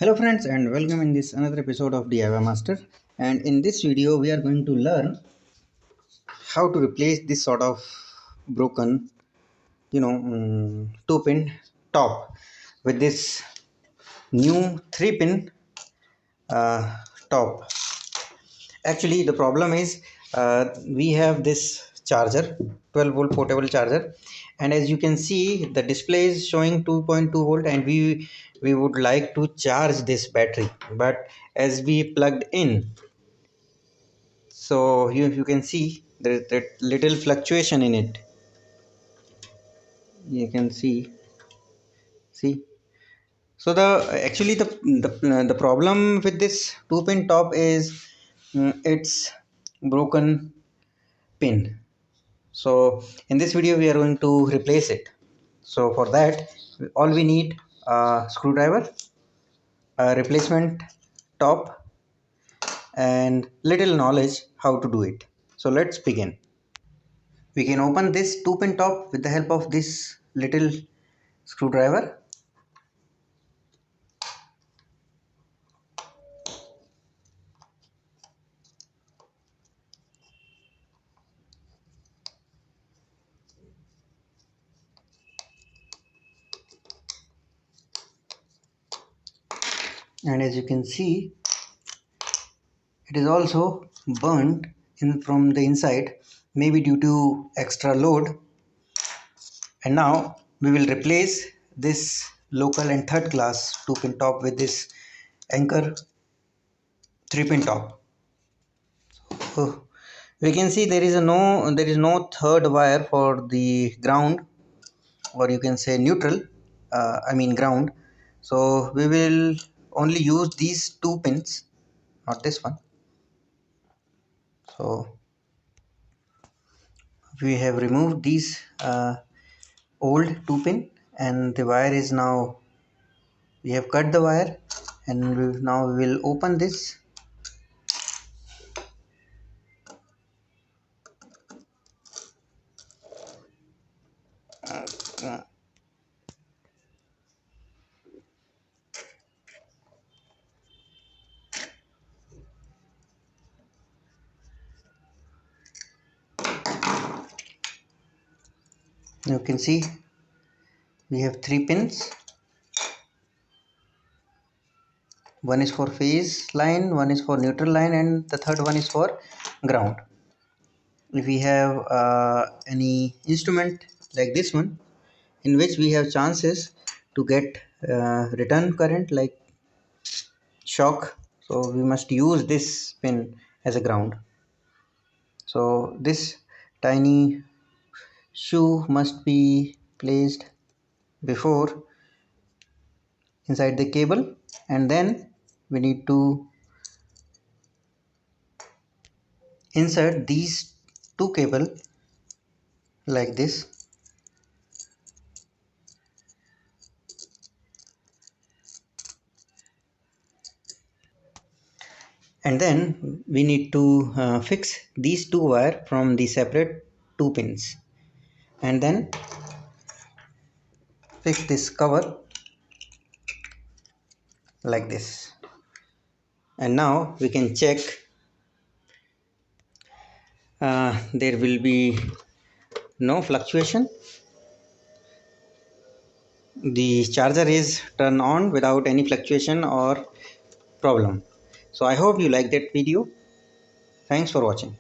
Hello friends and welcome in this another episode of DIY Master, and in this video we are going to learn how to replace this sort of broken 2-pin top with this new 3-pin top. Actually the problem is we have this charger, 12-volt portable charger, and as you can see the display is showing 2.2 volt, and we would like to charge this battery, but as we plugged in, so you can see there's that little fluctuation in it. You can see. So the problem with this 2-pin top is it's broken pin. So in this video we are going to replace it. So for that all we need a screwdriver, a replacement top, and little knowledge how to do it. So let's begin. We can open this 2-pin top with the help of this little screwdriver. And as you can see, it is also burnt in from the inside, maybe due to extra load. And now we will replace this local and third class 2-pin top with this anchor 3-pin top. So we can see there is no third wire for the ground, or you can say neutral, I mean ground. So we will only use these 2 pins, not this one. So we have removed these old 2-pin, and the wire is now, we have cut the wire, and now we will open this. You can see we have 3 pins. One is for phase line, one is for neutral line, and the third one is for ground. If we have any instrument like this one, in which we have chances to get return current like shock, so we must use this pin as a ground. So this tiny shoe must be placed before inside the cable, and then we need to insert these 2 cable like this, and then we need to fix these 2 wire from the separate 2 pins, and then fix this cover like this. And now we can check, there will be no fluctuation. The charger is turned on without any fluctuation or problem. So I hope you like that video. Thanks for watching.